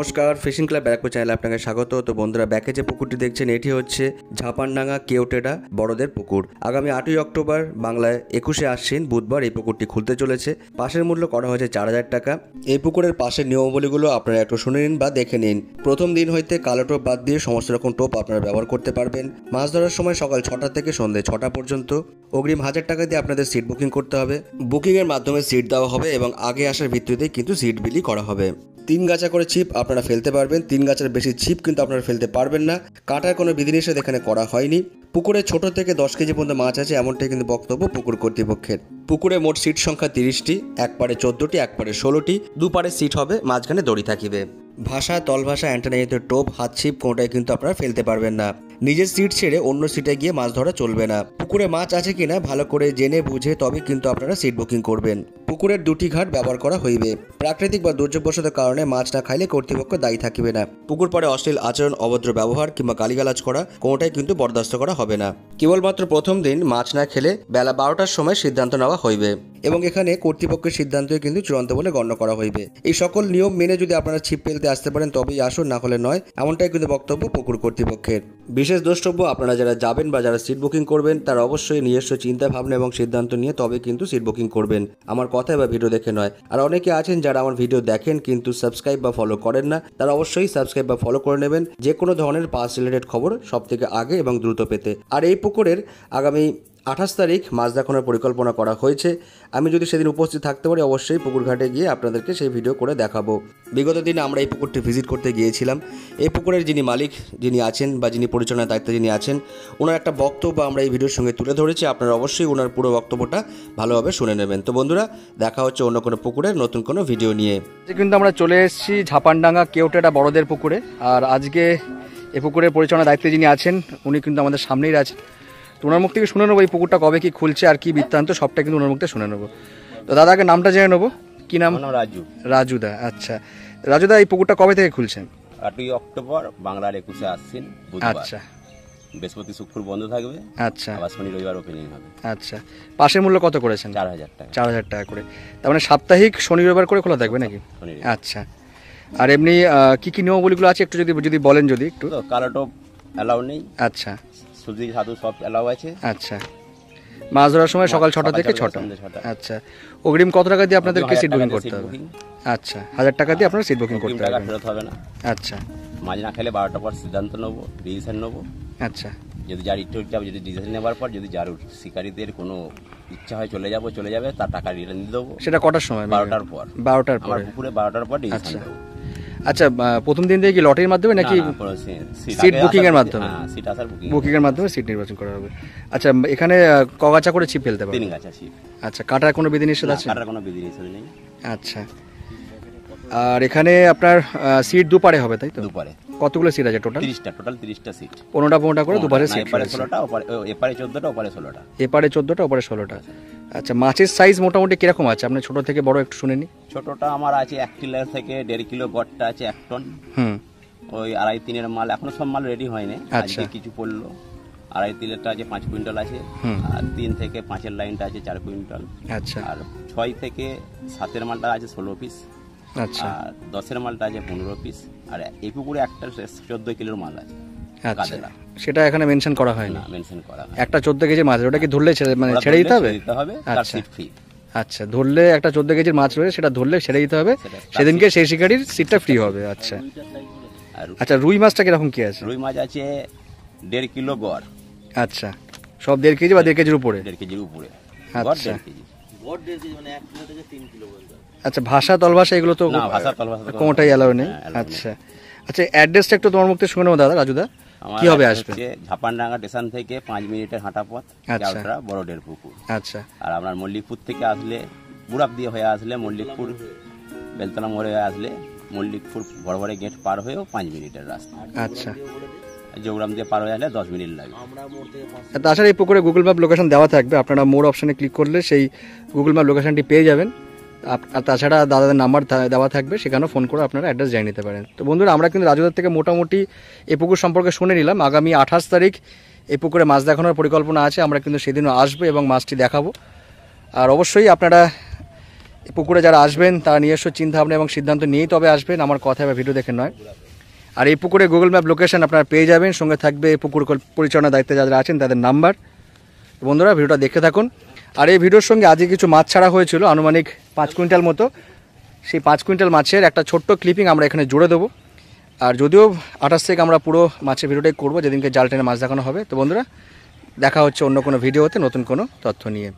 নমস্কার, fishing club Barrackpore চ্যানেলে আপনাকে স্বাগত। তো বন্ধুরা, ব্যাকে যে পুকুরটি দেখছেন এটি হচ্ছে ঝাপানডাঙ্গা কেওটেডা বড়দের পুকুর। আগামী 8ই অক্টোবর বাংলায় 21শে আশ্বিন বুধবার এই পুকুরটি খুলতে চলেছে। পাশের মূল্য করা হয়েছে 4000 টাকা। এই পুকুরের পাশের নিয়মাবলীগুলো আপনারা একটু শুনে নিন বা দেখে নিন। প্রথম দিন হইতে কালো টোপ বাদ দিয়ে সমস্ত রকম টোপ আপনারা ব্যবহার করতে পারবেন। মাছ ধরার সময় সকাল 6টা থেকে সন্ধ্যে 6টা পর্যন্ত। অগ্রিম 1000 টাকা দিয়ে আপনাদের সিট বুকিং করতে হবে। বুকিংয়ের মাধ্যমে সিট দেওয়া হবে এবং আগে আসার ভিত্তিতে কিন্তু সিট বিলি করা হবে। 3 গাছা করে ছিপ আপনারা ফেলতে পারবেন। 3 গাছার বেশি ছিপ কিন্তু আপনারা ফেলতে পারবেন না। কাটার কোনো বিধিনিষেধ এখানে করা হয়নি। পুকুরে ছোট থেকে 10 কেজি পর্যন্ত মাছ আছে এমনটাই কিন্তু বক্তব্য পুকুর কর্তৃপক্ষের। পুকুরে মোট সিট সংখ্যা 30টি, এক পারে 14টি, এক পারে 16টি, দুপারে সিট হবে, মাঝখানে দড়ি থাকিবে। ভাষা, তল ভাষা, অ্যান্টেনাইতে টোপ, হাত ছিপ কোনোটাই কিন্তু আপনারা ফেলতে পারবেন না। নিজের সিট ছেড়ে অন্য সিটে গিয়ে মাছ ধরা চলবে না। পুকুরে মাছ আছে কিনা ভালো করে জেনে বুঝে তবে কিন্তু আপনারা সিট বুকিং করবেন। পুকুরের 2টি ঘাট ব্যবহার করা হইবে। প্রাকৃতিক বা দুর্যোগবশত কারণে মাছ না খাইলে কর্তৃপক্ষ দায়ী থাকিবে না। পুকুর পাড়ে অশ্লীল আচরণ, অভদ্র ব্যবহার কিংবা গালিগালাজ করা কোনোটাই কিন্তু বরদাস্ত করা হবে না। কেবলমাত্র প্রথম দিন মাছ না খেলে বেলা 12টার সময় সিদ্ধান্ত নেওয়া হইবে এবং এখানে কর্তৃপক্ষের সিদ্ধান্তই কিন্তু চূড়ান্ত বলে গণ্য করা হইবে। এই সকল নিয়ম মেনে যদি আপনারা ছিপ ফেলতে আসতে পারেন তবেই আসুন, না হলে নয়, এমনটাই কিন্তু বক্তব্য পুকুর কর্তৃপক্ষের। বিশেষ দ্রষ্টব্য, আপনারা যারা যাবেন বা যারা সিট বুকিং করবেন তারা অবশ্যই নিজস্ব চিন্তা ভাবনা এবং সিদ্ধান্ত নিয়ে তবে কিন্তু সিট বুকিং করবেন, আমার কথা বা ভিডিও দেখে নয়। আর অনেকে আছেন যারা আমার ভিডিও দেখেন কিন্তু সাবস্ক্রাইব বা ফলো করেন না, তারা অবশ্যই সাবস্ক্রাইব বা ফলো করে নেবেন যে কোনো ধরনের পাস রিলেটেড খবর সব থেকে আগে এবং দ্রুত পেতে। আর এই পুকুরের আগামী 28 তারিখ মাছ দেখানোর পরিকল্পনা করা হয়েছে। আমি যদি সেদিন উপস্থিত থাকতে পারি অবশ্যই পুকুর ঘাটে গিয়ে আপনাদেরকে সেই ভিডিও করে দেখাবো। বিগত দিনে আমরা এই পুকুরটি ভিজিট করতে গিয়েছিলাম। এই পুকুরের যিনি মালিক, যিনি আছেন বা যিনি পরিচালনার দায়িত্বে যিনি আছেন, ওনার একটা বক্তব্য আমরা এই ভিডিওর সঙ্গে তুলে ধরেছি। আপনারা অবশ্যই ওনার পুরো বক্তব্যটা ভালোভাবে শুনে নেবেন। তো বন্ধুরা, দেখা হচ্ছে অন্য কোনো পুকুরের নতুন কোনো ভিডিও নিয়ে। কিন্তু আমরা চলে এসেছি ঝাপানডাঙ্গা কেওটেডা বড়দের পুকুরে। আর আজকে এই পুকুরের পরিচালনার দায়িত্বে যিনি আছেন উনি কিন্তু আমাদের সামনেই আছেন। তো ওনার মুখ থেকে শুনে নেবো এই পুকুরটা কবে কি খুলছে আর কি বৃত্তান্ত, সবটা কিন্তু ওনার মুখ থেকে শুনে নেবো। তো দাদাকে নামটা জেনে নেবো, কি নাম? রাজু। রাজুদা, আচ্ছা। রাজুদা, এই পুকুরটা কবে থেকে খুলছেন? 8ই অক্টোবর বাংলার 21শে আশ্বিন বুধবার। আচ্ছা। বৃহস্পতি শুক্র বন্ধ থাকবে। আচ্ছা। আবার শনি রবিবার ওপেনিং হবে। আচ্ছা। পাশের মূল্য কত করেছেন? 4000 টাকা। 4000 টাকা করে। তার মানে সাপ্তাহিক শনি রবিবার করে খোলা থাকবে নাকি? আচ্ছা। আর এমনি কি কি নিয়মাবলীগুলো আছে একটু যদি বলেন যদি একটু। কালো টোপ অ্যালাউ নেই। আচ্ছা। সুজি সাধু সব অ্যালাউ আছে। আচ্ছা। মাছ ধরার সময় সকাল 6টা থেকে 6টা। আচ্ছা। অগ্রিম কত টাকা দিয়ে আপনাদেরকে সিট বুকিং করতে হবে? আচ্ছা, 1000 টাকা দিয়ে আপনারা সিট বুকিং করতে হবে। ফেরত হবে না। আচ্ছা। মাছ না খেলে 12টার পর সিদ্ধান্ত নেবো, ডিসিশন নেবো। আচ্ছা। যদি যার ইচ্ছা যাবে, যদি ডিসিশন নেওয়ার পর যদি যার শিকারীদের কোনো ইচ্ছা হয় চলে যাবে, তার টাকা রিটার্ন দিয়ে দেবো। সেটা কটার সময়? 12টার পর। 12টার পর পুকুরে 12টার পর ডিসিশন দেবো। আচ্ছা, প্রথম দিন থেকে কি লটারির মাধ্যমে নাকি সিট বুকিং এর মাধ্যমে? সিট আসার বুকিং এর মাধ্যমে সিট নির্বাচন করা হবে। আচ্ছা, এখানে কগাছা করে ছিপ ফেলতে পারবে? 3 গাছা ছিপ। আচ্ছা, কাটার কোনো বিধিনিষেধ আছে? কাটার কোনো বিধিনিষেধ নেই। আচ্ছা। আর এখানে আপনার সিট দুপারে হবে, তাই তো? দুপারে। কতগুলো সিট আছে টোটাল? 30টা সিট। 15টা করে দুপারে সিট। এপারে 16টা, এপারে 14টা, ওপারে 16টা। এপারে 14টা, ওপারে 16টা। আচ্ছা, মাছের সাইজ মোটামুটি কিরকম আছে? আপনি ছোট থেকে বড় একটু শুনে নি। ছোটটা আমার আছে 1 কিলো থেকে 1.5 কিলো, বড়টা আছে 1 টন। ওই 2.5-3 মাল, এখনো সব মাল রেডি হয়নি, আজকে কিছু পড়লো। 2.5-3টা আছে 5 কুইন্টাল আছে। আর 3 থেকে 5-এর লাইনটা আছে 4 কুইন্টাল। আচ্ছা। আর 6 থেকে 7-এর মালটা আছে 16 পিস। আচ্ছা। আর 10-এর মালটা আছে 15 পিস। আর এই পুকুরে একটা 14 কিলোর মাল আছে। আচ্ছা, সেটা এখানে মেনশন করা হয় না? মেনশন করা হয়। একটা 14 কেজি মাছ, ওটা কি ধরলে ছেড়ে দিতে হবে? তার সিট ফ্রি। আচ্ছা, ধরলে একটা 14 কেজির মাছ রয়েছে, সেটা ধরলে ছেড়ে দিতে হবে, সেদিনকে সেই শিকারির সিটটা ফ্রি হবে। আচ্ছা। আচ্ছা, রুই মাছটা কিরকম কি আছে? রুই মাছ আছে 1.5 কিলো গড়। আচ্ছা, সব 1.5 কেজি বা 1.5 কেজির উপরে? 1.5 কেজির উপরে। আচ্ছা। আচ্ছা, ভাষা, তল ভাষা এগুলো তো কোনটাই অ্যালাউ নেই? আচ্ছা। আচ্ছা, অ্যাড্রেসটা একটু তোমার মুখ থেকে শুনে নেবো দাদা। রাজুদা, কি হবে আসবে? ঝাপানডাঙ্গা স্টেশন থেকে 5 মিনিটের হাঁটা পথ, কেওটেডা বড়দের পুকুর। আচ্ছা। আর আপনার মল্লিকপুর থেকে আসলে, বুড়াপ দিয়ে হয়ে আসলে, মল্লিকপুর বেলতলা মোড়ে হয়ে আসলে, মল্লিকপুর বড় বড় গেট পার হয়েও 5 মিনিটের রাস্তা। আচ্ছা। জোগ্রাম দিয়ে পার হয়ে আসলে 10 মিনিট লাগে। তাছাড়া এই পুকুরে গুগল ম্যাপ লোকেশন দেওয়া থাকবে, আপনারা মোর অপশনে ক্লিক করলে সেই গুগল ম্যাপ লোকেশনটি পেয়ে যাবেন। আর তাছাড়া দাদাদের নাম্বার দেওয়া থাকবে, সেখানেও ফোন করে আপনারা অ্যাড্রেস জেনে নিতে পারেন। তো বন্ধুরা, আমরা কিন্তু রাজুদার থেকে মোটামুটি এই পুকুর সম্পর্কে শুনে নিলাম। আগামী 28 তারিখ এই পুকুরে মাছ দেখানোর পরিকল্পনা আছে, আমরা কিন্তু সেদিনও আসবো এবং মাছটি দেখাবো। আর অবশ্যই আপনারা এই পুকুরে যারা আসবেন তারা নিজস্ব চিন্তাভাবনা এবং সিদ্ধান্ত নিয়েই তবে আসবেন, আমার কথা বা ভিডিও দেখে নয়। আর এই পুকুরে গুগল ম্যাপ লোকেশন আপনারা পেয়ে যাবেন, সঙ্গে থাকবে এই পুকুর পরিচালনার দায়িত্বে যারা আছেন তাদের নাম্বার। বন্ধুরা ভিডিওটা দেখতে থাকুন। আর এই ভিডিওর সঙ্গে আজকে কিছু মাছ ছাড়া হয়েছিল আনুমানিক 5 কুইন্টাল মতো, সেই 5 কুইন্টাল মাছের একটা ছোট্ট ক্লিপিং আমরা এখানে জুড়ে দেবো। আর যদিও 28 থেকে আমরা পুরো মাছের ভিডিওটাই করবো, যেদিনকে জাল টেনে মাছ দেখানো হবে। তো বন্ধুরা দেখা হচ্ছে অন্য কোনো ভিডিওতে নতুন কোনো তথ্য নিয়ে।